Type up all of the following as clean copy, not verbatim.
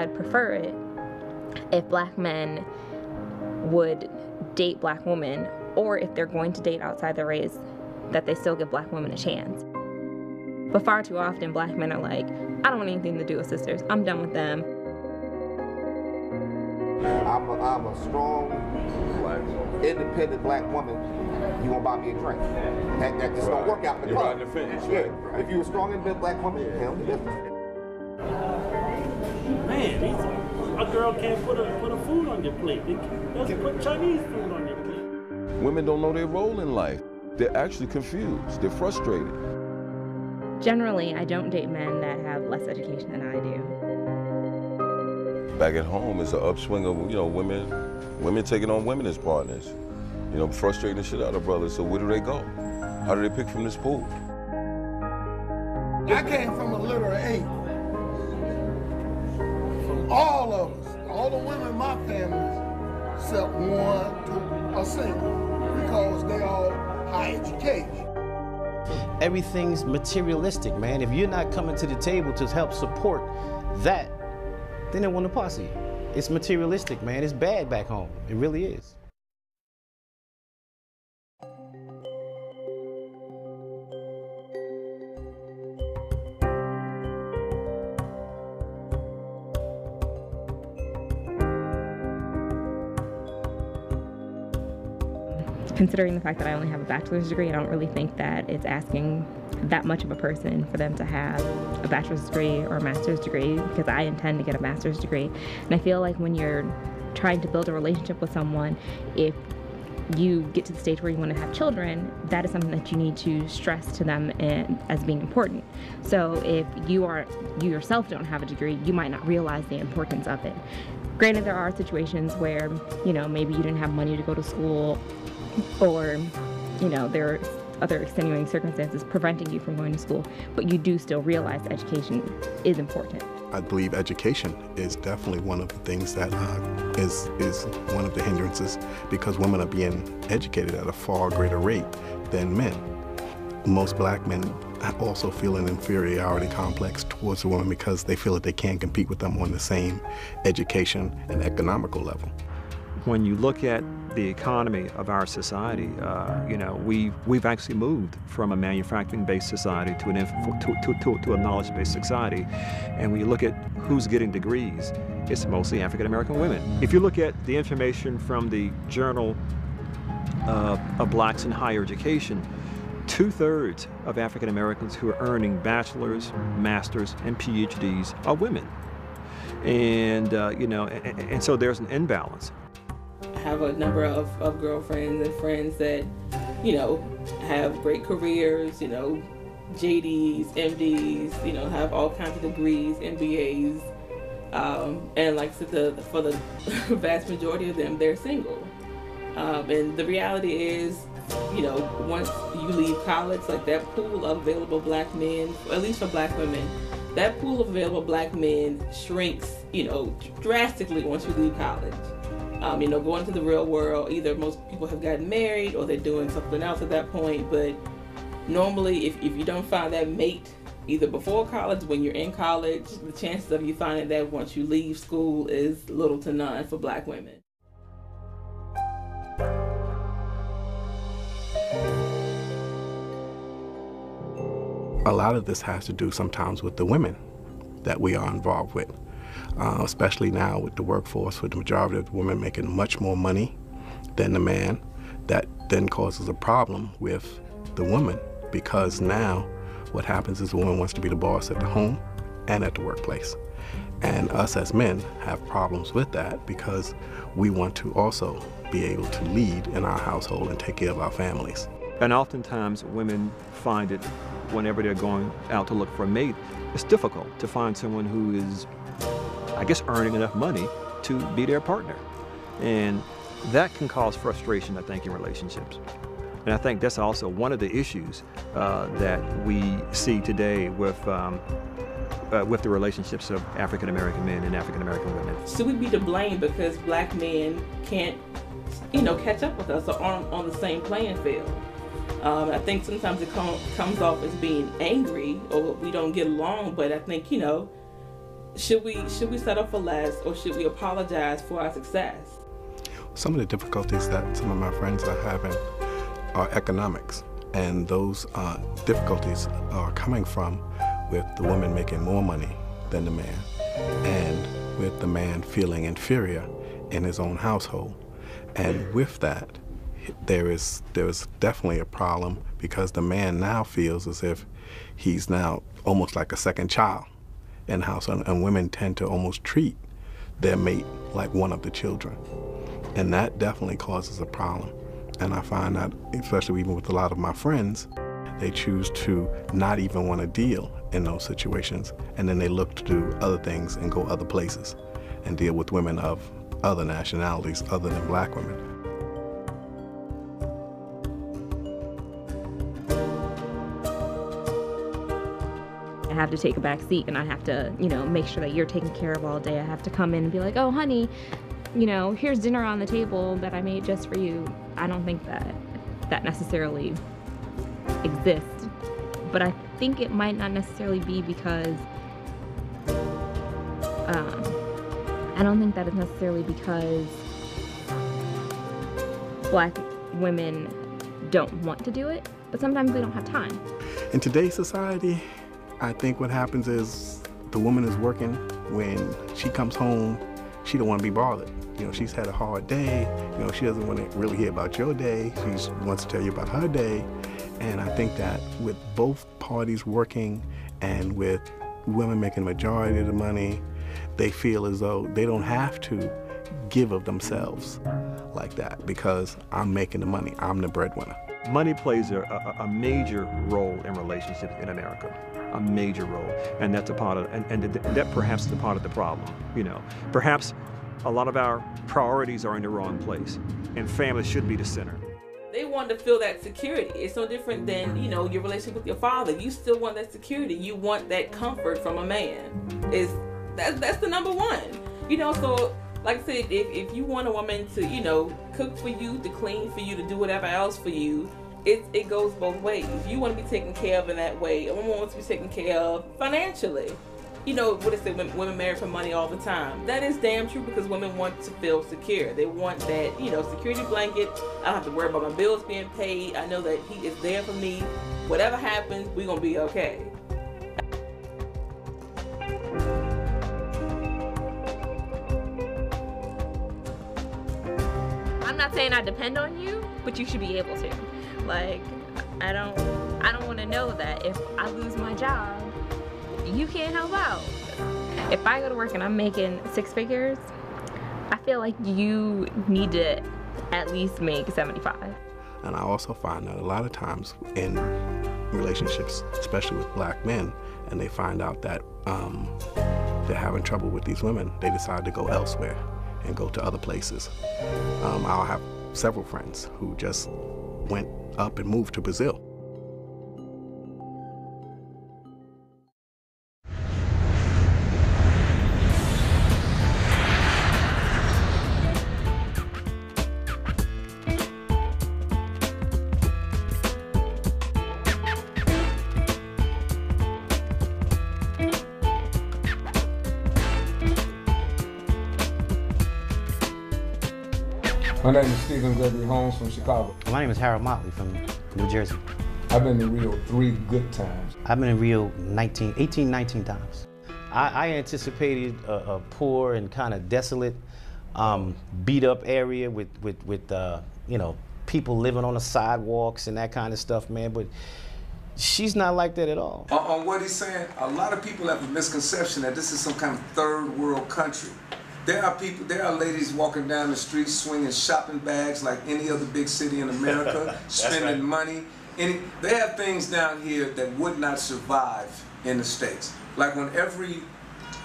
I'd prefer it if black men would date black women, or if they're going to date outside their race, that they still give black women a chance. But far too often, black men are like, I don't want anything to do with sisters. I'm done with them. I'm a strong, independent black woman. You won't buy me a drink. That just don't work out in the club. You're riding the fence. Yeah. Right. If you're a strong, independent black woman, handle the business. Man, a girl can't put a food on your plate. They doesn't put Chinese food on your plate. Women don't know their role in life. They're actually confused. They're frustrated. Generally, I don't date men that have less education than I do. Back at home is an upswing of, women taking on women as partners. Frustrating the shit out of brothers. So where do they go? How do they pick from this pool? I came from a literal eight. From all of us, all the women in my family, except one, two, are single because they all high education. Everything's materialistic, man. If you're not coming to the table to help support that, then they want to posse. It's materialistic, man. It's bad back home. It really is. Considering the fact that I only have a bachelor's degree, I don't really think that it's asking that much of a person for them to have a bachelor's degree or a master's degree, because I intend to get a master's degree. And I feel like when you're trying to build a relationship with someone, if you get to the stage where you want to have children, that is something that you need to stress to them as being important. So if you yourself don't have a degree, you might not realize the importance of it. Granted, there are situations where, maybe you didn't have money to go to school, or, there are other extenuating circumstances preventing you from going to school, but you do still realize education is important. I believe education is definitely one of the things that is one of the hindrances, because women are being educated at a far greater rate than men. Most black men also feel an inferiority complex towards a woman because they feel that they can't compete with them on the same education and economical level. When you look at the economy of our society, we've actually moved from a manufacturing-based society to a knowledge-based society. And when you look at who's getting degrees, it's mostly African-American women. If you look at the information from the Journal of Blacks in Higher Education, 2/3 of African-Americans who are earning bachelor's, master's, and PhDs are women. And, and so there's an imbalance. Have a number of girlfriends and friends that, have great careers, JDs, MDs, have all kinds of degrees, MBAs, and like I said, for the vast majority of them, they're single. And the reality is, once you leave college, like that pool of available black men, at least for black women, that pool of available black men shrinks, drastically once you leave college. Going to the real world, either most people have gotten married or they're doing something else at that point. But normally, if you don't find that mate either before college, when you're in college, the chances of you finding that once you leave school is little to none for black women. A lot of this has to do sometimes with the women that we are involved with. Especially now with the workforce, with the majority of the women making much more money than the man. That then causes a problem with the woman, because now what happens is the woman wants to be the boss at the home and at the workplace. And us as men have problems with that because we want to also be able to lead in our household and take care of our families. And oftentimes women find it, whenever they're going out to look for a mate, it's difficult to find someone who is, I guess, earning enough money to be their partner. And that can cause frustration, I think, in relationships. And I think that's also one of the issues that we see today with the relationships of African-American men and African-American women. Should we be to blame because black men can't, catch up with us or on the same playing field? I think sometimes it comes off as being angry or we don't get along, but I think, should we settle for less, or should we apologize for our success? Some of the difficulties that some of my friends are having are economics, and those difficulties are coming from with the woman making more money than the man, and with the man feeling inferior in his own household. And with that, there is definitely a problem, because the man now feels as if he's now almost like a second child in the house, and women tend to almost treat their mate like one of the children. And that definitely causes a problem. And I find that, especially even with a lot of my friends, they choose to not even want to deal in those situations, and then they look to do other things and go other places and deal with women of other nationalities other than black women. I have to take a back seat, and I have to, make sure that you're taken care of all day. I have to come in and be like, oh, honey, here's dinner on the table that I made just for you. I don't think that necessarily exists, but I think it might not necessarily be because, I don't think that it's necessarily because black women don't want to do it, but sometimes we don't have time. In today's society, I think what happens is the woman is working. When she comes home, she don't want to be bothered. She's had a hard day. She doesn't want to really hear about your day. She wants to tell you about her day. And I think that with both parties working and with women making the majority of the money, they feel as though they don't have to give of themselves like that, because I'm making the money. I'm the breadwinner. Money plays a major role in relationships in America, a major role, and that's a part of, and that perhaps is a part of the problem. Perhaps a lot of our priorities are in the wrong place, and family should be the center. They want to feel that security. It's no different than, your relationship with your father. You still want that security. You want that comfort from a man. That's the number one. So like I said, if you want a woman to, cook for you, to clean for you, to do whatever else for you, it goes both ways. You want to be taken care of in that way. A woman wants to be taken care of financially. What they say, women marry for money all the time. That is damn true, because women want to feel secure. They want that, security blanket. I don't have to worry about my bills being paid. I know that he is there for me. Whatever happens, we're going to be okay. I'm not saying I depend on you, but you should be able to. Like, I don't want to know that if I lose my job, you can't help out. If I go to work and I'm making 6 figures, I feel like you need to at least make 75. And I also find that a lot of times in relationships, especially with black men, and they find out that they're having trouble with these women, they decide to go elsewhere and go to other places. I'll have several friends who just went up and moved to Brazil. My name is Stephen Gregory Holmes from Chicago. My name is Harold Motley from New Jersey. I've been to Rio 3 good times. I've been in Rio 18, 19 times. I anticipated a poor and kind of desolate, beat up area with people living on the sidewalks and that kind of stuff, man, but she's not like that at all. On what he's saying, a lot of people have a misconception that this is some kind of third world country. There are ladies walking down the street swinging shopping bags like any other big city in America, spending money. They have things down here that would not survive in the States. Like on every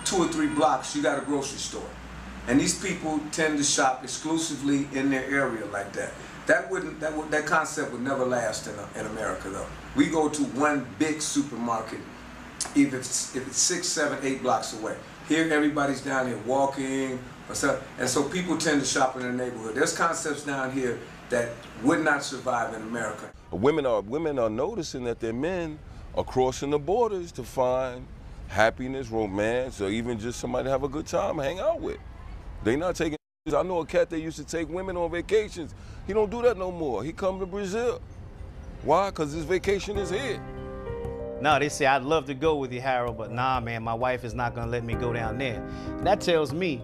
2 or 3 blocks, you got a grocery store. And these people tend to shop exclusively in their area like that. That concept would never last in America, though. We go to one big supermarket, if it's 6, 7, 8 blocks away. Here, everybody's down here walking, and so people tend to shop in their neighborhood. There's concepts down here that would not survive in America. Women are noticing that their men are crossing the borders to find happiness, romance, or even just somebody to have a good time, hang out with. They not taking. I know a cat that used to take women on vacations. He don't do that no more. He come to Brazil. Why? Because his vacation is here. No, they say, I'd love to go with you, Harold, but nah, man, my wife is not gonna let me go down there. And that tells me,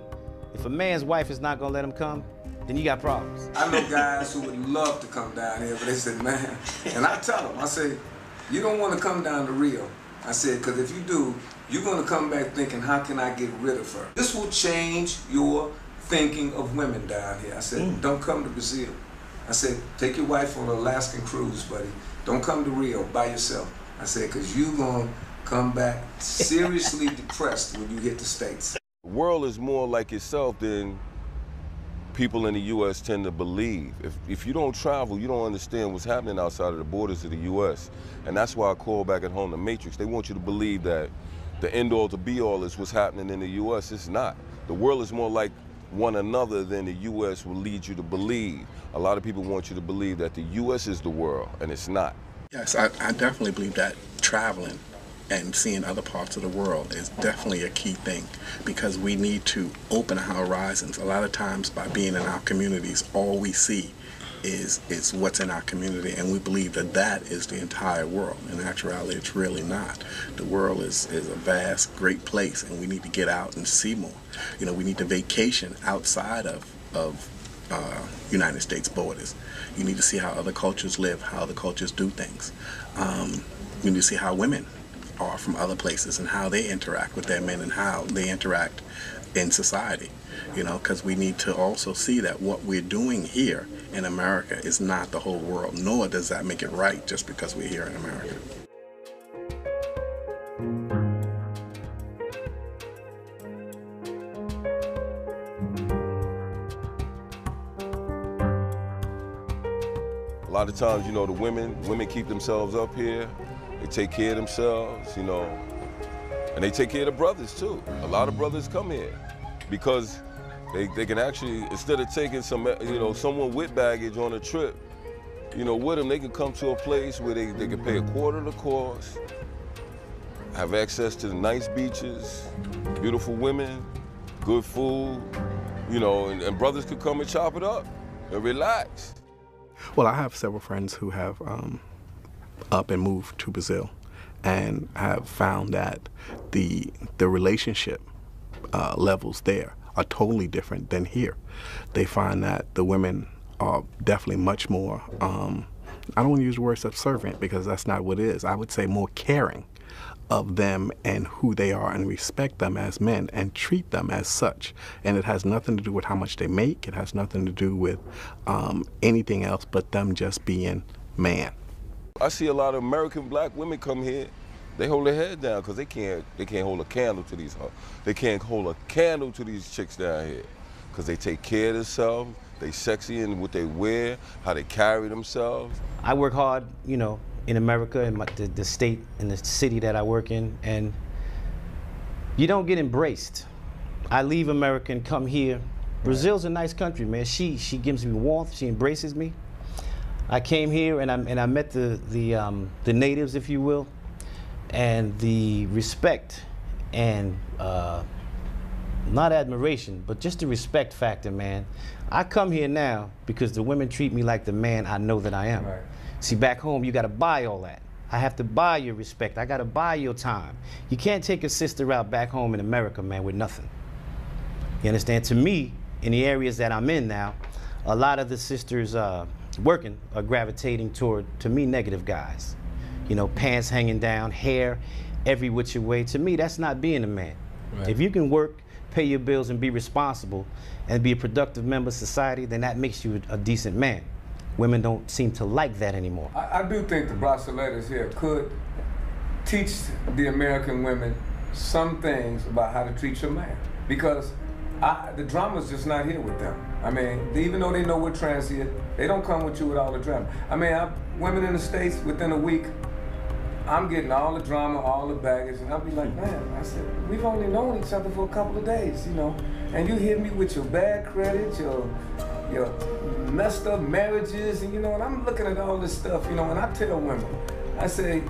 if a man's wife is not gonna let him come, then you got problems. I know guys who would love to come down here, but they said, man, and I tell them, I say, you don't want to come down to Rio. I said, because if you do, you're going to come back thinking, how can I get rid of her? This will change your thinking of women down here. I said, don't come to Brazil. I said, take your wife on an Alaskan cruise, buddy. Don't come to Rio by yourself. I said, because you're going to come back seriously depressed when you hit the States. The world is more like itself than people in the U.S. tend to believe. If you don't travel, you don't understand what's happening outside of the borders of the U.S. And that's why I call back at home the Matrix. They want you to believe that the end-all to be-all is what's happening in the U.S. It's not. The world is more like one another than the U.S. will lead you to believe. A lot of people want you to believe that the U.S. is the world, and it's not. Yes, I definitely believe that traveling and seeing other parts of the world is definitely a key thing, because we need to open our horizons. A lot of times by being in our communities, all we see is what's in our community, and we believe that that is the entire world. In actuality, it's really not. The world is a vast, great place, and we need to get out and see more. You know, we need to vacation outside of United States borders. You need to see how other cultures live, how other cultures do things. You need to see how women are from other places and how they interact with their men and how they interact in society. You know, because we need to also see that what we're doing here in America is not the whole world, nor does that make it right just because we're here in America. A lot of times, you know, the women keep themselves up here. They take care of themselves, you know, and they take care of the brothers too. A lot of brothers come here because they can actually, instead of taking someone with baggage on a trip, you know, with them, they can come to a place where they can pay a quarter of the cost, have access to the nice beaches, beautiful women, good food, you know, and brothers could come and chop it up and relax. Well, I have several friends who have up and moved to Brazil and have found that the relationship levels there are totally different than here. They find that the women are definitely much more, I don't want to use the word subservient because that's not what it is. I would say more caring of them and who they are and respect them as men and treat them as such. And it has nothing to do with how much they make. It has nothing to do with anything else but them just being man. I see a lot of American black women come here. They hold their head down because they can't hold a candle to these. They can't hold a candle to these chicks down here because they take care of themselves. They sexy in what they wear, how they carry themselves. I work hard, you know, in America, in the state, in the city that I work in, and you don't get embraced. I leave America and come here. Brazil's a nice country, man. She gives me warmth. She embraces me. I came here and I met the natives, if you will, and the respect and not admiration, but just the respect factor, man. I come here now because the women treat me like the man I know that I am. Right. See, back home, you gotta buy all that. I have to buy your respect. I gotta buy your time. You can't take a sister out back home in America, man, with nothing. You understand? To me, in the areas that I'm in now, a lot of the sisters working are gravitating toward, to me, negative guys. You know, pants hanging down, hair every which way. To me, that's not being a man. Right. If you can work, pay your bills, and be responsible, and be a productive member of society, then that makes you a decent man. Women don't seem to like that anymore. I do think the Brasileiras here could teach the American women some things about how to treat your man, because the drama's just not here with them. I mean, even though they know we're transient, they don't come with you with all the drama. I mean, women in the States, within a week, I'm getting all the drama, all the baggage, and I'll be like, man, I said, we've only known each other for a couple of days, you know, and you hit me with your bad credit, your messed up marriages, and you know, and I'm looking at all this stuff, you know, and I tell women, I say,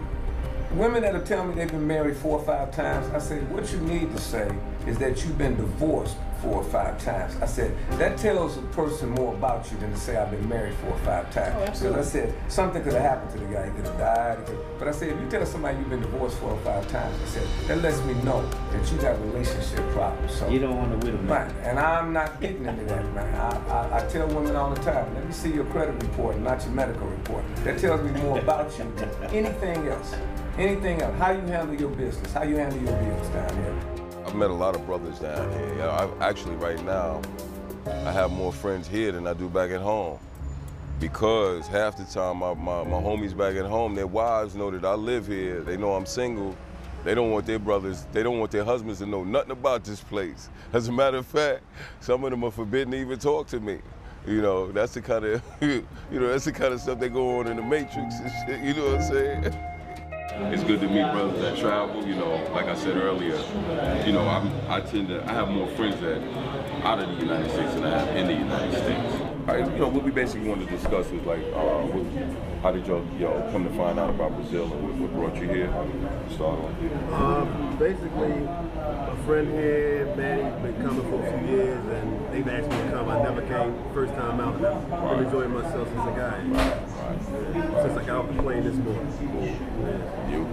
women that'll tell me they've been married 4 or 5 times, I say, what you need to say is that you've been divorced 4 or 5 times. I said, that tells a person more about you than to say I've been married 4 or 5 times. Because I said, something could have happened to the guy, he could have died. But I said, if you tell somebody you've been divorced 4 or 5 times, I said, that lets me know that you got relationship problems. So, you don't want to widow man. And I'm not getting into that, man. I tell women all the time, let me see your credit report, not your medical report. That tells me more about you than anything else. Anything else. How you handle your business, how you handle your bills down here. I've met a lot of brothers down here. You know, actually, right now, I have more friends here than I do back at home. Because half the time, my homies back at home, their wives know that I live here. They know I'm single. They don't want their brothers, they don't want their husbands to know nothing about this place. As a matter of fact, some of them are forbidden to even talk to me. You know, that's the kind of, that's the kind of stuff that go on in the Matrix and shit, you know what I'm saying? It's good to meet brothers that travel, you know, like I said earlier, you know, I have more friends that out of the United States than I have in the United States. You know, what we basically want to discuss is like, how did y'all come to find out about Brazil and what brought you here? Start on. Basically, a friend here, Manny's been coming for a few years, and they've asked me to come. I never came first time out. I've been enjoying myself since I got here. Since I got off the plane this morning. You?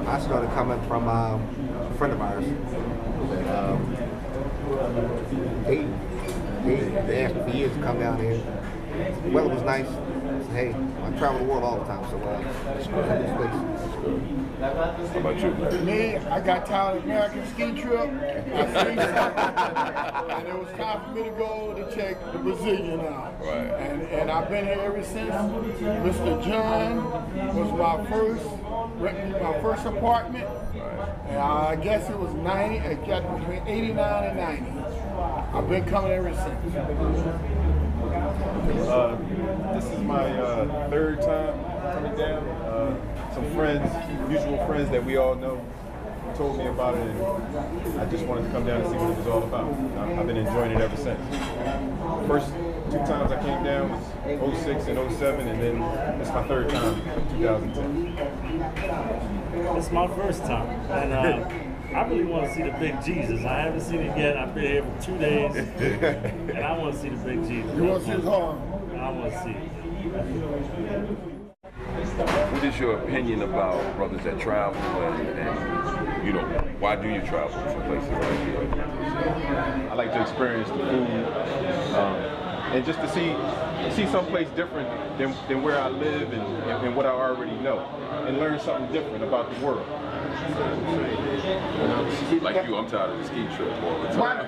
I started coming from a friend of ours. They asked me for years to come down here. The weather was nice. Hey, I travel the world all the time, so it's good in this place. How about you? Me, I got tired of the American ski trip. I seen something, and it was time for me to go to check the Brazilian out. Right. And I've been here ever since. Mr. John was my first apartment. Right. And I guess it was 90. It got between 89 and 90. I've been coming ever since. This is my third time coming down. Some friends, mutual friends that we all know, told me about it, and I just wanted to come down and see what it was all about. I've been enjoying it ever since. First 2 times I came down was 06 and 07, and then it's my third time, 2010. It's my first time, and I really want to see the big Jesus. I haven't seen it yet. I've been here for 2 days, and I want to see the big Jesus. You want to see his arm? I want to see it. What is your opinion about brothers that travel and you know, why do you travel to places like here? I like to experience the food and just to see someplace different than where I live and what I already know, and learn something different about the world. Like you, I'm tired of the ski trip all the time.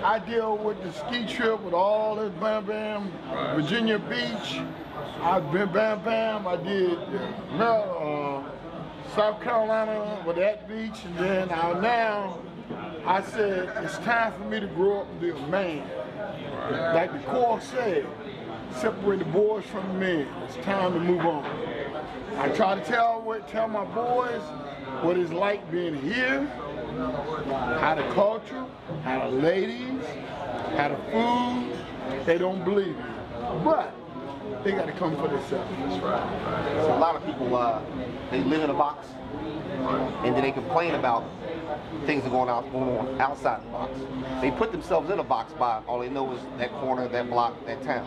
I deal with the ski trip with all this Bam Bam, right. Virginia Beach. I've been Bam Bam. I did South Carolina with that beach, and then now I said it's time for me to grow up and be a man. Right. Like the Corps said, separate the boys from the men. It's time to move on. I try to tell my boys what it's like being here, how the culture, how the ladies, how the food. They don't believe it, but they got to come for themselves. That's right. So a lot of people, they live in a box, and then they complain about things that are going on outside the box. They put themselves in a box by all they know is that corner, that block, that town,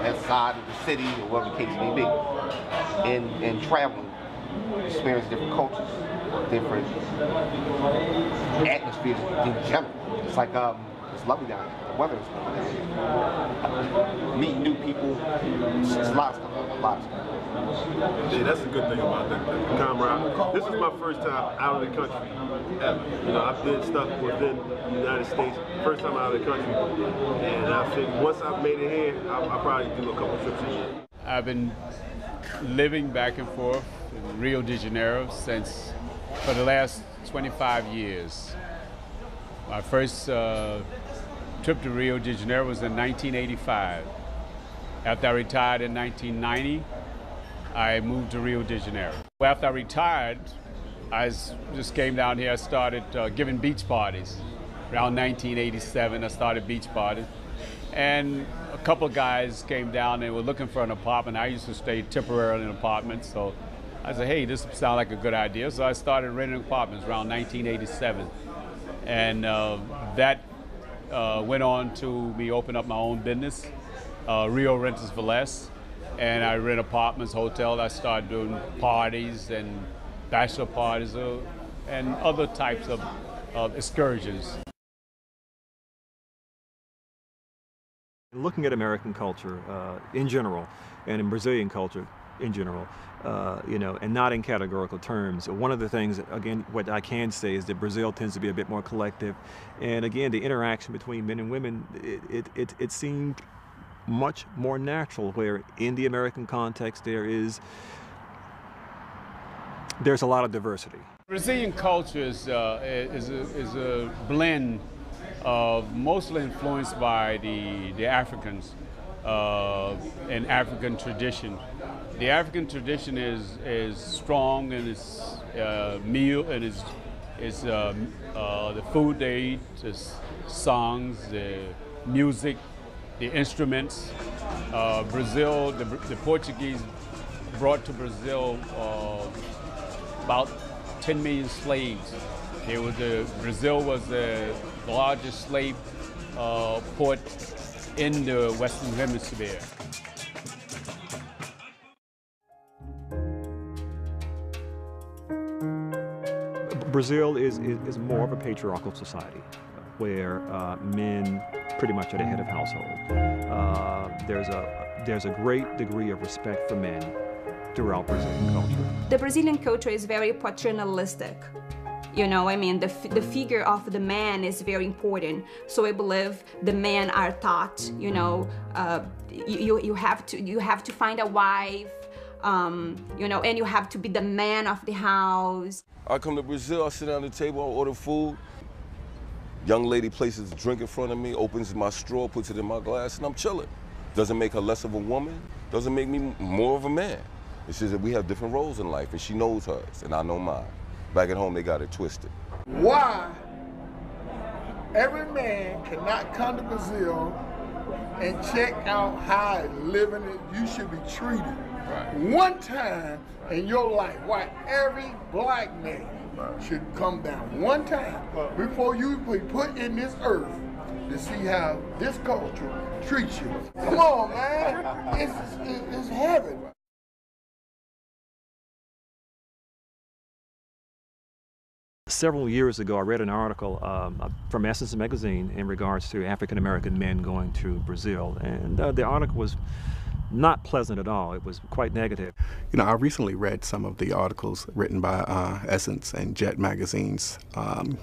that side of the city, or whatever the case may be. And traveling, experience different cultures, different atmospheres in general. It's like, it's lovely down here. The weather is lovely down here. Meeting new people, it's a lot of stuff. Yeah, that's the good thing about the camaraderie. This is my first time out of the country ever. You know, I've been stuck within the United States, first time out of the country, and I think once I've made it here, I'll probably do a couple trips a year. I've been living back and forth in Rio de Janeiro for the last 25 years. My first trip to Rio de Janeiro was in 1985. After I retired in 1990, I moved to Rio de Janeiro. After I retired, I just came down here. I started giving beach parties. Around 1987, I started beach parties. And a couple of guys came down and were looking for an apartment. I used to stay temporarily in apartments, so I said, hey, this sounds like a good idea. So I started renting apartments around 1987. And that went on to me open up my own business, Rio Renters for Less. And I rent apartments, hotels. I started doing parties and bachelor parties and other types of excursions. Looking at American culture in general, and in Brazilian culture in general, you know, and not in categorical terms. One of the things, again, what I can say is that Brazil tends to be a bit more collective, and again, the interaction between men and women, it seemed much more natural. Where in the American context, there's a lot of diversity. Brazilian culture is a blend of mostly influenced by the Africans and African tradition. The African tradition is strong in its meal and its the food they eat, the songs, the music, the instruments. Brazil, the Portuguese brought to Brazil about 10 million slaves. Brazil was the largest slave port in the Western Hemisphere. Brazil is more of a patriarchal society, where men pretty much are the head of household. There's a great degree of respect for men throughout Brazilian culture. The Brazilian culture is very paternalistic. You know, I mean, the figure of the man is very important. So I believe the men are taught, you know, you have to find a wife, you know, and you have to be the man of the house. I come to Brazil, I sit down at the table, I order food. Young lady places a drink in front of me, opens my straw, puts it in my glass, and I'm chilling. Doesn't make her less of a woman, doesn't make me more of a man. It's just that we have different roles in life, and she knows hers, and I know mine. Back at home, they got it twisted. Why every man cannot come to Brazil and check out how living it you should be treated one time in your life? Why every black man should come down one time before you be put in this earth to see how this culture treats you. Come on, man. It's heaven. Several years ago, I read an article from Essence magazine in regards to African American men going to Brazil, and the article was not pleasant at all. It was quite negative. You know, I recently read some of the articles written by Essence and Jet magazines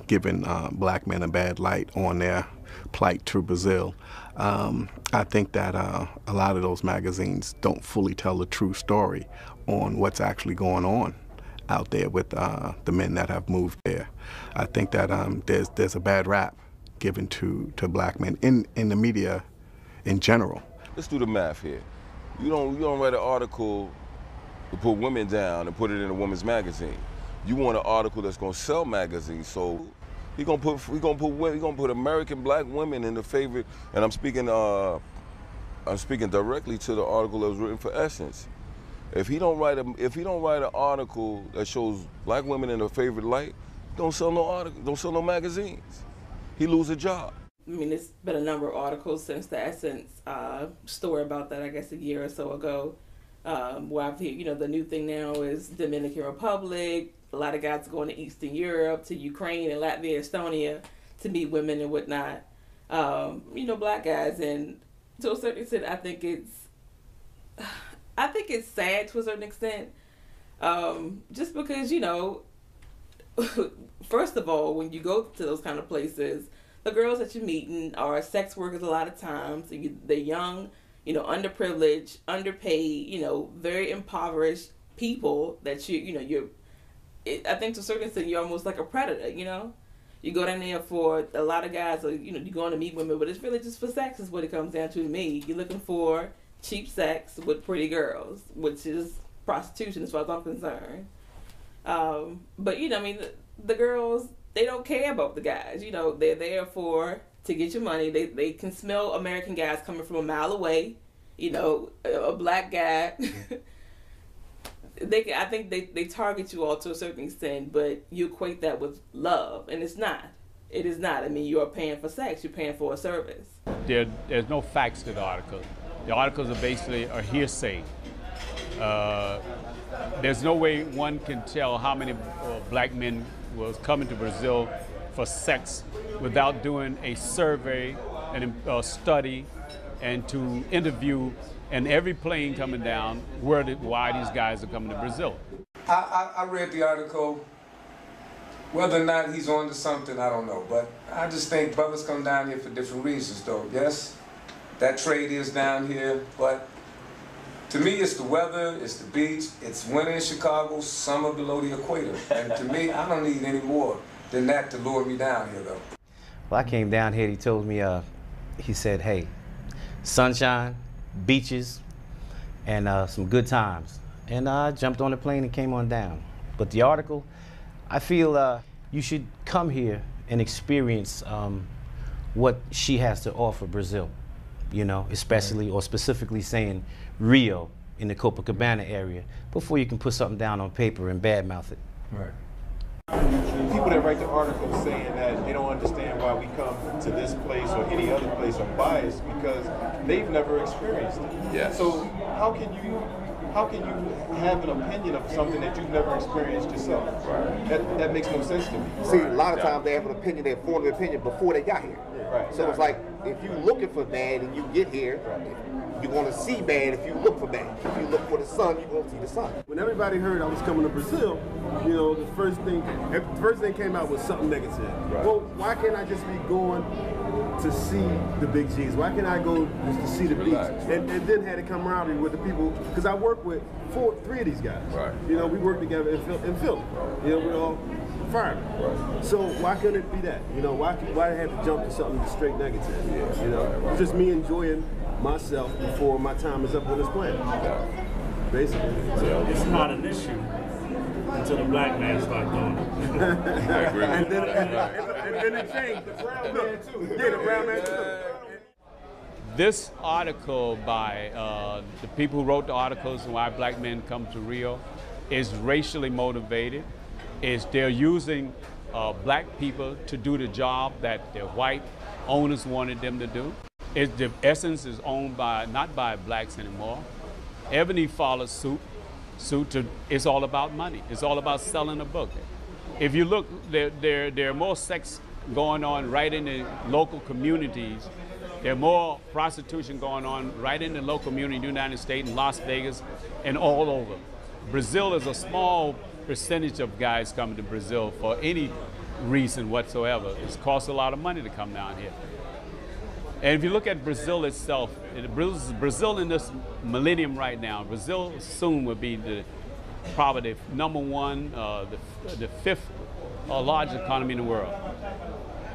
giving black men a bad light on their plight to Brazil. I think that a lot of those magazines don't fully tell the true story on what's actually going on out there with the men that have moved there. I think that there's a bad rap given to black men in the media in general. Let's do the math here. You don't write an article to put women down and put it in a woman's magazine. You want an article that's gonna sell magazines, so we're gonna put American black women in the favorite. And I'm speaking directly to the article that was written for Essence. If he don't write an article that shows black women in a favorite light, don't sell no article, don't sell no magazines. He lose a job. I mean, it's been a number of articles since the Essence story about that, I guess a year or so ago, where I've heard, you know, the new thing now is Dominican Republic. A lot of guys going to Eastern Europe, to Ukraine and Latvia, Estonia to meet women and whatnot. You know, black guys, and to a certain extent, I think it's sad to a certain extent, just because, you know, first of all, when you go to those kind of places, the girls that you're meeting are sex workers a lot of times. They're young, you know, underprivileged, underpaid, you know, very impoverished people that I think to a certain extent you're almost like a predator, you know? You go down there for, a lot of guys, you know, you're going to meet women, but it's really just for sex is what it comes down to me. You're looking for cheap sex with pretty girls, which is prostitution as far as I'm concerned. But, you know, I mean, the girls, they don't care about the guys. You know, they're there to get your money. They can smell American guys coming from a mile away. You know, a black guy, I think they target you all to a certain extent, but you equate that with love, and it's not. It is not. I mean, you are paying for sex. You're paying for a service. There's no facts to the article. The articles are basically a hearsay. There's no way one can tell how many black men was coming to Brazil for sex without doing a survey and a study and to interview and every plane coming down why these guys are coming to Brazil. I read the article. Whether or not he's on to something, I don't know. But I just think brothers come down here for different reasons, though. Yes, that trade is down here, but to me, it's the weather, it's the beach, it's winter in Chicago, summer below the equator. And to me, I don't need any more than that to lure me down here, though. Well, I came down here, he told me, he said, hey, sunshine, beaches, and some good times. And I jumped on the plane and came on down. But the article, I feel you should come here and experience what she has to offer Brazil, you know, especially or specifically saying Rio in the Copacabana area before you can put something down on paper and badmouth it. Right. People that write the articles saying that they don't understand why we come to this place or any other place are biased because they've never experienced it. Yes. So how can you have an opinion of something that you've never experienced yourself? Right. That makes no sense to me. See, a lot of times they have an opinion, they form an opinion before they got here. Right. So it's like, if you're looking for bad and you get here, you're going to see bad if you look for bad. If you look for the sun, you're going to see the sun. When everybody heard I was coming to Brazil, you know, the first thing came out was something negative. Right. Well, why can't I just be going to see the big G's? Why can't I go just to see the beach? And then had a camaraderie with the people, because I work with three of these guys. Right. You know, we work together in Philly. You know, we're all firemen. Right. So why couldn't it be that? You know, why I had to jump to something straight negative? Yeah. You know, it's just me enjoying myself before my time is up on this planet. Yeah. Basically. So it's not an issue until the black man starts doing it. I agree. And then it changed. The brown man too. Yeah, the brown man too. This article by the people who wrote the articles on why black men come to Rio is racially motivated. They're using black people to do the job that their white owners wanted them to do. The essence is owned not by blacks anymore. Ebony follows suit. It's all about money. It's all about selling a book. If you look, there are more sex going on right in the local communities. There's more prostitution going on right in the local community in the United States, in Las Vegas, and all over. Brazil is a small percentage of guys coming to Brazil for any reason whatsoever. It costs a lot of money to come down here. And if you look at Brazil itself, Brazil in this millennium right now, Brazil soon will be probably the number one, the fifth largest economy in the world.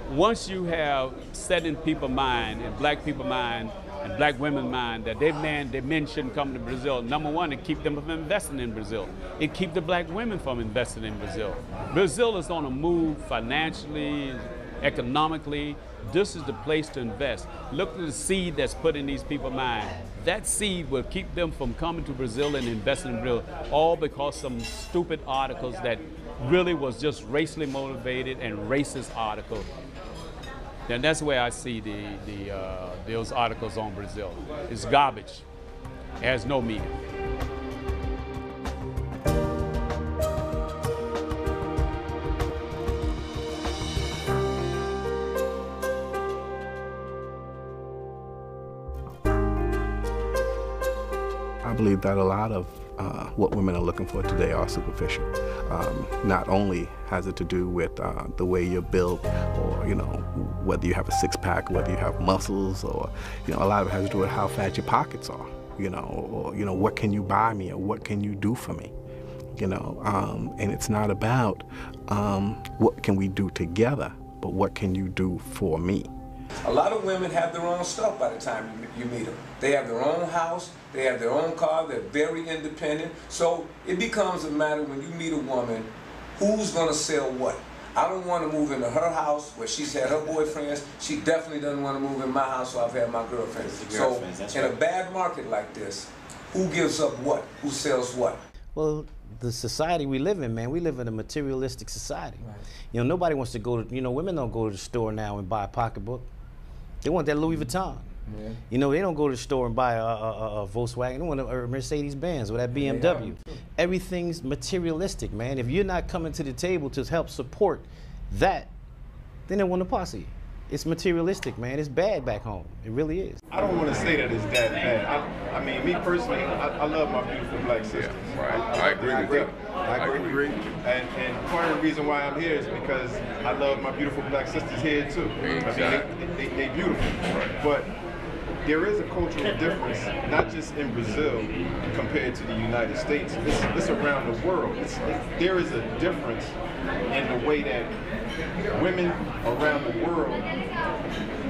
Once you have set in people's mind, in black people's mind, and black women's mind that their men shouldn't come to Brazil, number one, it keep them from investing in Brazil. It keep the black women from investing in Brazil. Brazil is on a move financially, economically. This is the place to invest. Look at the seed that's put in these people's mind. That seed will keep them from coming to Brazil and investing in Brazil, all because some stupid articles that really was just racially motivated and racist articles. And that's where I see those articles on Brazil. It's garbage. It has no meaning. I believe that a lot of what women are looking for today are superficial. Not only has it to do with the way you're built, or whether you have a six-pack, whether you have muscles, or a lot of it has to do with how fat your pockets are. Or what can you buy me, or what can you do for me? And it's not about what can we do together, but what can you do for me? A lot of women have their own stuff by the time you meet them. They have their own house, they have their own car, they're very independent. So it becomes a matter when you meet a woman, who's gonna sell what? I don't want to move into her house where she's had her boyfriends. She definitely doesn't want to move in my house where I've had my girlfriends. So in a bad market like this, who gives up what? Who sells what? Well, the society we live in, man, we live in a materialistic society. Right. You know, nobody wants to go to, you know, women don't go to the store now and buy a pocketbook. They want that Louis Vuitton. Yeah. You know, they don't go to the store and buy a Volkswagen. They want a Mercedes-Benz or that BMW. Everything's materialistic, man. If you're not coming to the table to help support that, then they want to posse. It's materialistic, man. It's bad back home. It really is. I don't want to say that it's that bad. I mean, me personally, I love my beautiful black sisters. Yeah, right. I agree with that. I agree. And part of the reason why I'm here is because I love my beautiful black sisters here too. Exactly. I mean, they beautiful. Right. But there is a cultural difference, not just in Brazil compared to the United States. It's around the world. There is a difference in the way that women around the world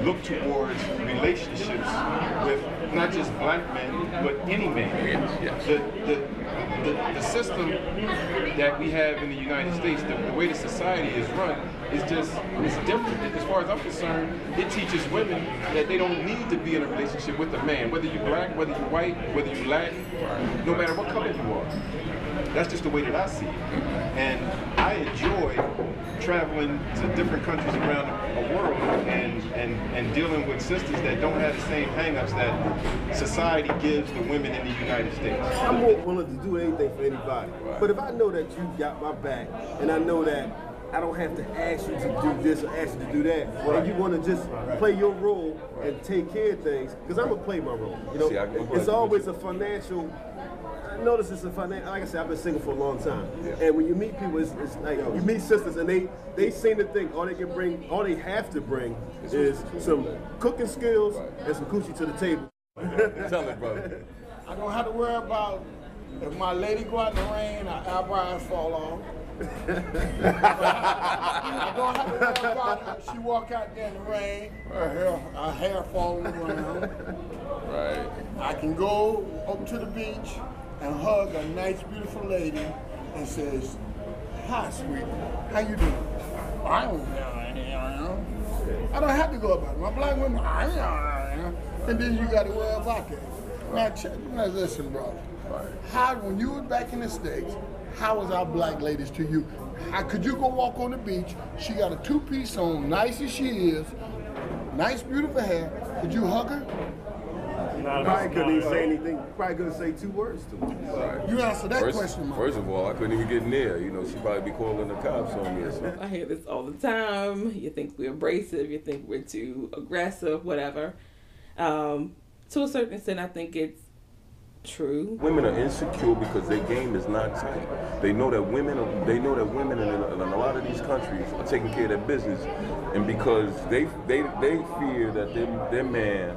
look towards relationships with not just black men, but any man. The system that we have in the United States, the way the society is run, it's different. As far as I'm concerned, it teaches women that they don't need to be in a relationship with a man, whether you're black, whether you're white, whether you're Latin, no matter what color you are. That's just the way that I see it. And I enjoy traveling to different countries around the world and dealing with sisters that don't have the same hang-ups that society gives the women in the United States. I'm more willing to do anything for anybody. But if I know that you got my back, and I know that I don't have to ask you to do this or ask you to do that, and you want to just play your role and take care of things, because I'm going to play my role. You know, it's always a financial... Notice it's a financial, like I said, I've been single for a long time. Yeah. And when you meet people, it's like you meet sisters and they seem to think all they have to bring is some cooking skills and some coochie to the table. Tell it, brother. I don't have to worry about if my lady go out in the rain, her eyebrows fall off. I don't have to worry about she walk out there in the rain, her hair falling around. Right. I can go up to the beach and hug a nice, beautiful lady and says, "Hi, sweetie, how you doing?" I don't have to go about it. My black women, and then you got to worry about that. Now listen, brother. How, when you were back in the States, how was our black ladies to you? How could you go walk on the beach? She got a two-piece on, nice as she is, nice, beautiful hair. Could you hug her? Probably couldn't even say anything. Probably couldn't say two words to her. Right. You answer that question, First of all, I couldn't even get near. You know, she'd probably be calling the cops on me or something. I hear this all the time. You think we're abrasive. You think we're too aggressive, whatever. To a certain extent, I think it's true. Women are insecure because their game is not tight. They know that women in a lot of these countries are taking care of their business, and because they fear that their man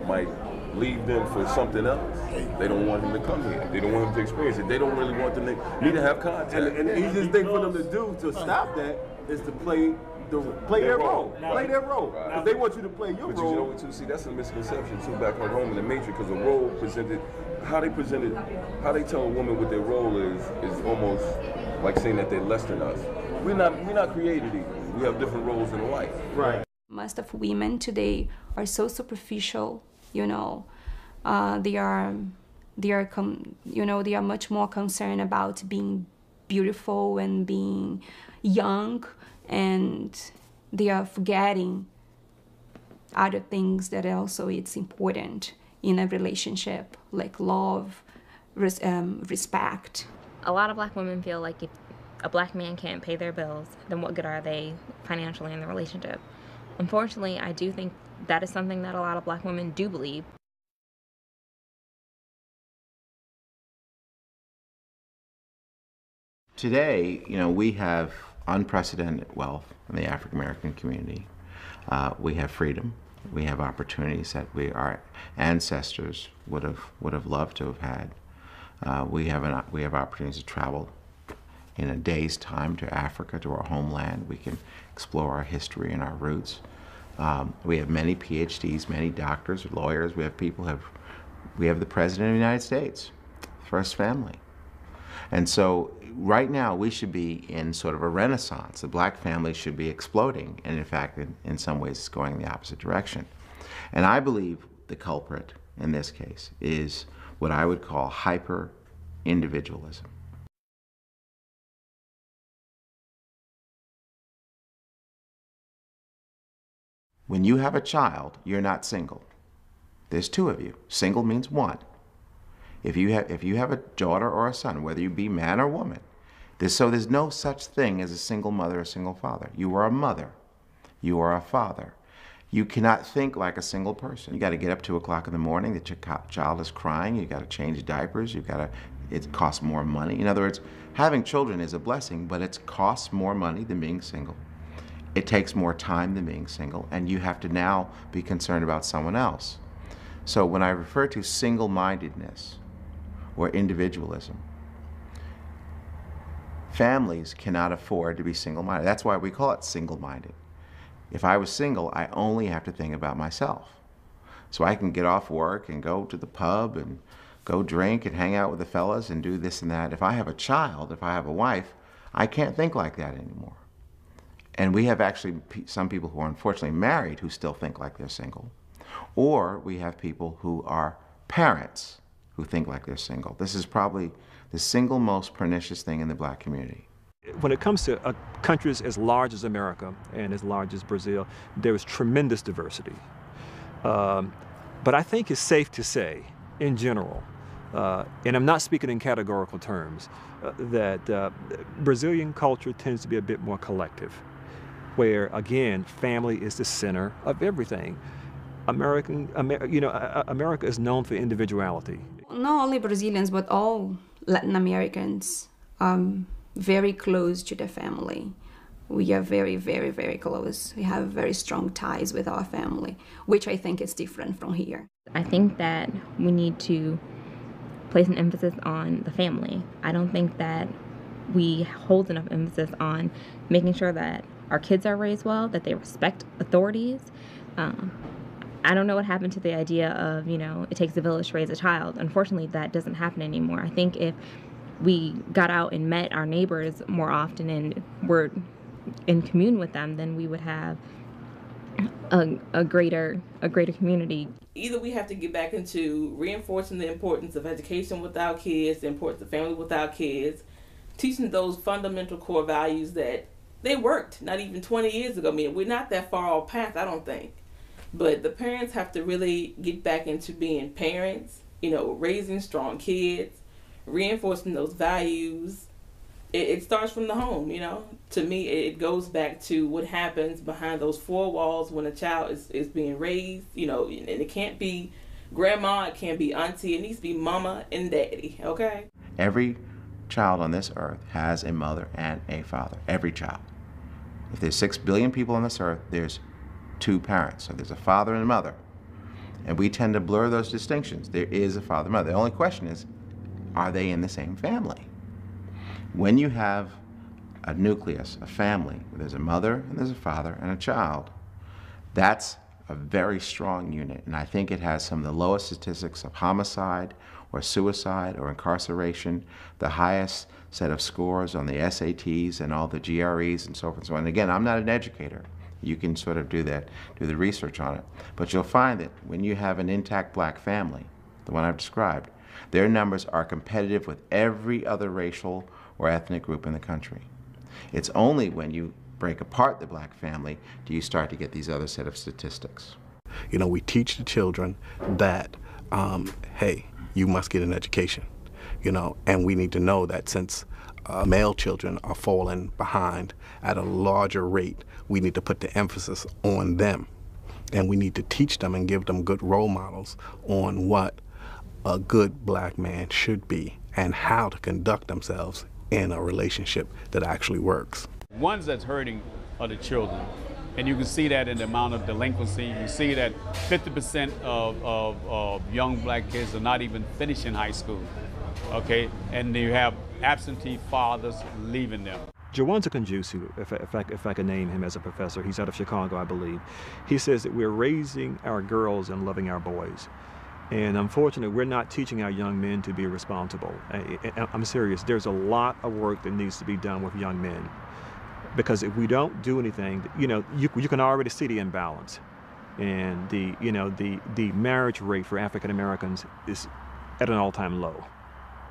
might leave them for something else. They don't want him to come here. They don't want him to experience it. They don't really want them to need to have contact. And the easiest thing for them to do to stop that is to play their role. Play their role. Because they want you to play your role. But you know what, too? See, that's a misconception, too, back at home in the Matrix, because the role presented, how they tell a woman what their role is almost like saying that they're less than us. We're not created equal. We have different roles in life. Right. Most of women today are so superficial. You know, they are much more concerned about being beautiful and being young, and they are forgetting other things that also it's important in a relationship, like love, respect. A lot of black women feel like if a black man can't pay their bills, then what good are they financially in the relationship? Unfortunately, I do think that is something that a lot of black women do believe. Today, you know, we have unprecedented wealth in the African American community. We have freedom. We have opportunities that our ancestors would have loved to have had. We have opportunities to travel in a day's time to Africa, to our homeland. We can explore our history and our roots. We have many PhDs, many doctors, lawyers. We have the President of the United States, first family. And so right now we should be in sort of a renaissance. The black family should be exploding, and in fact, in some ways, it's going in the opposite direction. And I believe the culprit in this case is what I would call hyper-individualism. When you have a child, you're not single. There's two of you. Single means one. If you have a daughter or a son, whether you be man or woman, there's no such thing as a single mother or single father. You are a mother. You are a father. You cannot think like a single person. You got to get up 2 o'clock in the morning that your child is crying. You got to change diapers. It costs more money. In other words, having children is a blessing, but it costs more money than being single. It takes more time than being single, and you have to now be concerned about someone else. So when I refer to single-mindedness or individualism, families cannot afford to be single-minded. That's why we call it single-minded. If I was single, I only have to think about myself. So I can get off work and go to the pub and go drink and hang out with the fellas and do this and that. If I have a child, if I have a wife, I can't think like that anymore. And we have actually some people who are unfortunately married who still think like they're single. Or we have people who are parents who think like they're single. This is probably the single most pernicious thing in the black community. When it comes to countries as large as America and as large as Brazil, there is tremendous diversity. But I think it's safe to say, in general, and I'm not speaking in categorical terms, that Brazilian culture tends to be a bit more collective, where, again, family is the center of everything. America is known for individuality. Not only Brazilians, but all Latin Americans very close to their family. We are very, very, very close. We have very strong ties with our family, which I think is different from here. I think that we need to place an emphasis on the family. I don't think that we hold enough emphasis on making sure that our kids are raised well, that they respect authorities. I don't know what happened to the idea of, it takes a village to raise a child. Unfortunately, that doesn't happen anymore. I think if we got out and met our neighbors more often and were in commune with them, then we would have a greater community. Either we have to get back into reinforcing the importance of education with our kids, the importance of family with our kids, teaching those fundamental core values that they worked not even 20 years ago. I mean, we're not that far off path, I don't think. But the parents have to really get back into being parents, raising strong kids, reinforcing those values. It starts from the home, To me, it goes back to what happens behind those four walls when a child is being raised, and it can't be grandma, it can't be auntie, it needs to be mama and daddy, okay? Every child on this earth has a mother and a father, every child. If there's 6 billion people on this earth, there's 2 parents, so there's a father and a mother. And we tend to blur those distinctions. There is a father and mother. The only question is, are they in the same family? When you have a nucleus, a family, where there's a mother and there's a father and a child, that's a very strong unit. And I think it has some of the lowest statistics of homicide or suicide or incarceration, the highest set of scores on the SATs and all the GREs and so forth and so on. And again, I'm not an educator. You can sort of do the research on it. But you'll find that when you have an intact black family, the one I've described, their numbers are competitive with every other racial or ethnic group in the country. It's only when you break apart the black family do you start to get these other set of statistics. We teach the children that, hey, you must get an education, and we need to know that since male children are falling behind at a larger rate, we need to put the emphasis on them. And we need to teach them and give them good role models on what a good black man should be and how to conduct themselves in a relationship that actually works. Ones that's hurting are the children. And you can see that in the amount of delinquency. You can see that 50% of young black kids are not even finishing high school, okay? And you have absentee fathers leaving them. Jawanza Kunjusu, if I can name him as a professor, he's out of Chicago, I believe. He says that we're raising our girls and loving our boys. And unfortunately, we're not teaching our young men to be responsible. I'm serious. There's a lot of work that needs to be done with young men. Because if we don't do anything, you can already see the imbalance. And the marriage rate for African Americans is at an all-time low.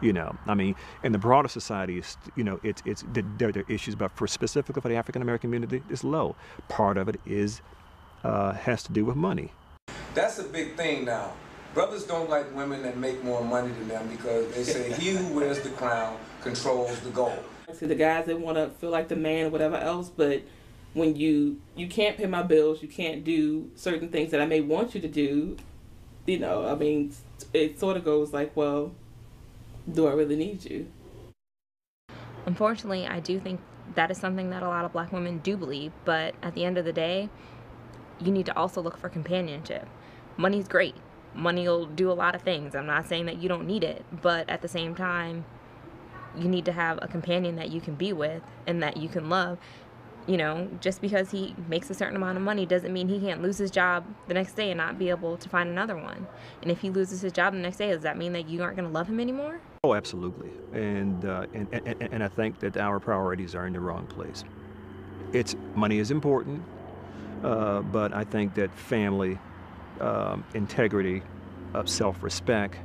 And the broader society is, there are issues, but specifically for the African American community, it's low. Part of it is has to do with money. That's a big thing now. Brothers don't like women that make more money than them because they say he who wears the crown controls the gold. See the guys that want to feel like the man or whatever else, but when you can't pay my bills, you can't do certain things that I may want you to do, you know, I mean, it sort of goes like, well, do I really need you? Unfortunately, I do think that is something that a lot of black women do believe, but at the end of the day, you need to also look for companionship. Money's great. Money will do a lot of things. I'm not saying that you don't need it, but at the same time, you need to have a companion that you can be with and that you can love. You know, just because he makes a certain amount of money doesn't mean he can't lose his job the next day and not be able to find another one. And if he loses his job the next day, does that mean that you aren't going to love him anymore? Oh, absolutely. And I think that our priorities are in the wrong place. Money is important, but I think that family, integrity, self-respect,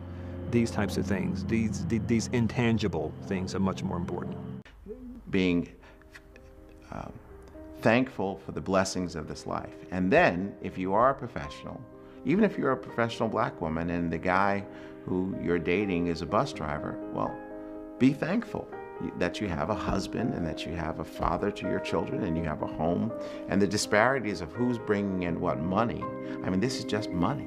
these types of things, these intangible things are much more important. Being thankful for the blessings of this life. And then, if you are a professional, even if you're a professional black woman and the guy who you're dating is a bus driver, well, be thankful that you have a husband and that you have a father to your children and you have a home. And the disparities of who's bringing in what money, I mean, this is just money.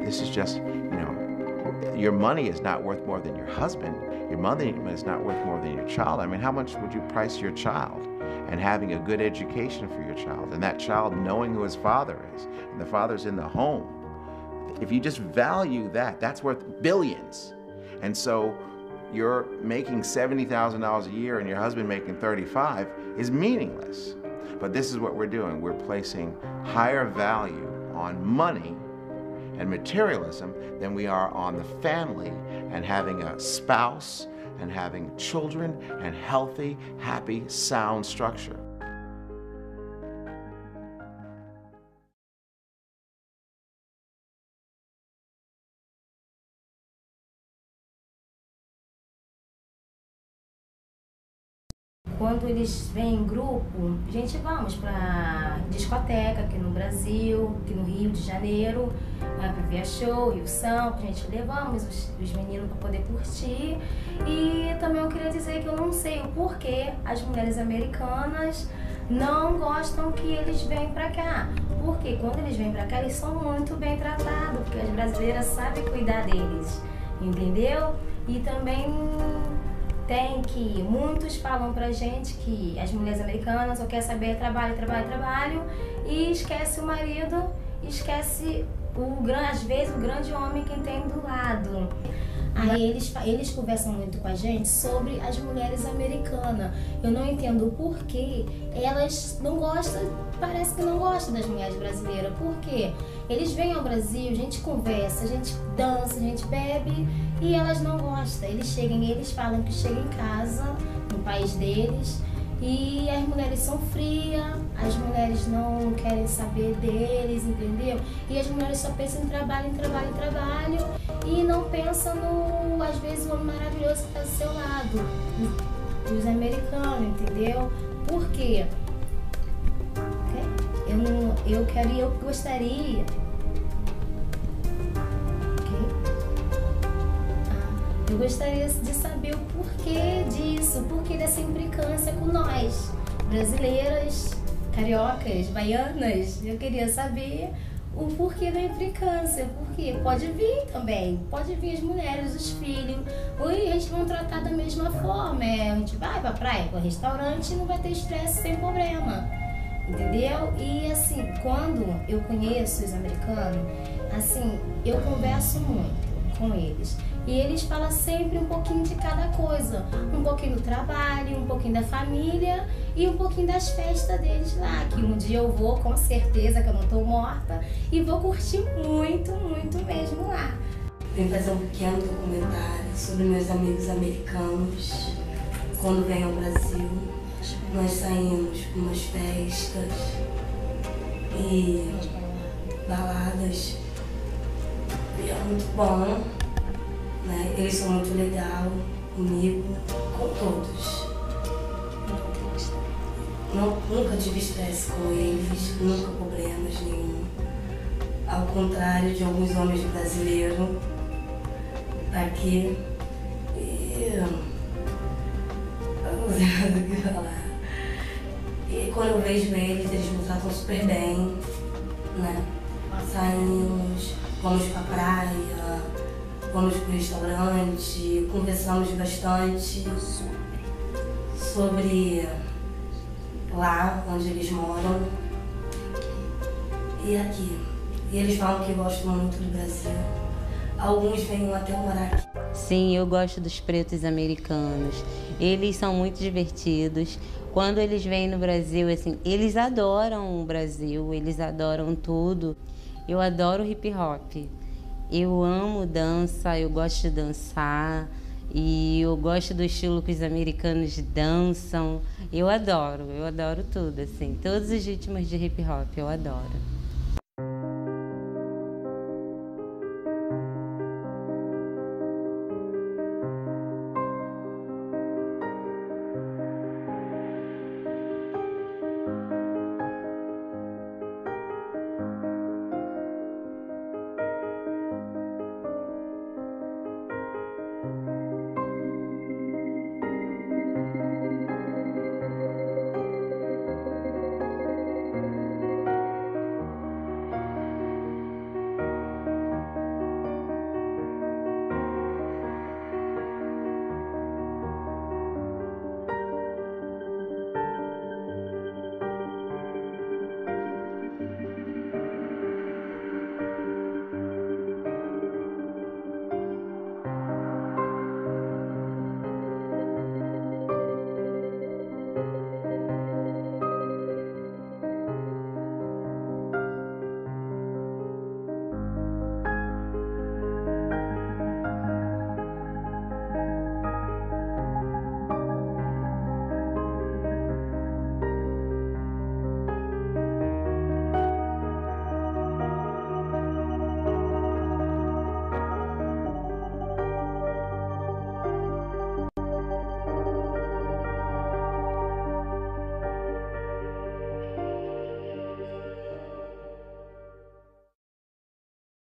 This is just, you know, your money is not worth more than your husband. Your money is not worth more than your child. I mean, how much would you price your child? And having a good education for your child, and that child knowing who his father is, and the father's in the home. If you just value that, that's worth billions. And so you're making $70,000 a year and your husband making 35 is meaningless. But this is what we're doing. We're placing higher value on money and materialism than we are on the family and having a spouse and having children and healthy, happy, sound structure. Quando eles vêm em grupo, a gente vamos para discoteca aqui no Brasil, aqui no Rio de Janeiro, para ver show, Rio São, a gente levamos os meninos para poder curtir. E também eu queria dizer que eu não sei o porquê as mulheres americanas não gostam que eles venham para cá. Porque quando eles vêm para cá, eles são muito bem tratados, porque as brasileiras sabem cuidar deles, entendeu? E também tem que, muitos falam pra gente que as mulheres americanas só querem saber trabalho, trabalho, trabalho e esquece o marido, esquece às vezes o grande homem que tem do lado. Aí eles conversam muito com a gente sobre as mulheres americanas. Eu não entendo o porquê elas não gostam, parece que não gostam das mulheres brasileiras. Por quê? Eles vêm ao Brasil, a gente conversa, a gente dança, a gente bebe e elas não gostam. Eles chegam e eles falam que chegam em casa, no país deles, e as mulheres são frias, as mulheres não querem saber deles, entendeu? E as mulheres só pensam em trabalho, em trabalho, em trabalho e não pensam no, às vezes, o homem maravilhoso que está do seu lado, dos americanos, entendeu? Por quê? Eu gostaria. Eu gostaria de saber o porquê disso, o porquê dessa implicância com nós, brasileiras, cariocas, baianas. Eu queria saber o porquê da implicância, porque pode vir também, pode vir as mulheres, os filhos, e a gente vai tratar da mesma forma. A gente vai pra praia, pro restaurante, não vai ter estresse sem problema, entendeu? E assim, quando eu conheço os americanos, assim, eu converso muito com eles. E eles falam sempre um pouquinho de cada coisa. Um pouquinho do trabalho, um pouquinho da família e um pouquinho das festas deles lá. Que um dia eu vou, com certeza, que eu não tô morta, e vou curtir muito, muito mesmo lá. Vim fazer um pequeno documentário sobre meus amigos americanos. Quando vêm ao Brasil, nós saímos para umas festas e baladas. E é muito bom. Né? Eles são muito legais comigo, com todos. Nunca tive estresse com eles, nunca problemas nenhum. ao contrário de alguns homens brasileiros, aqui. Não sei mais o que falar. E quando eu vejo eles me tratam super bem, né? Saímos, vamos pra praia, vamos pro restaurante, conversamos bastante sobre lá onde eles moram e aqui. E eles falam que gostam muito do Brasil. Alguns vêm até morar aqui. Sim, eu gosto dos pretos americanos. Eles são muito divertidos. Quando eles vêm no Brasil, assim, eles adoram o Brasil, eles adoram tudo. Eu adoro hip hop. Eu amo dança, eu gosto de dançar. E eu gosto do estilo que os americanos dançam. Eu adoro tudo, assim. Todos os ritmos de hip hop, eu adoro.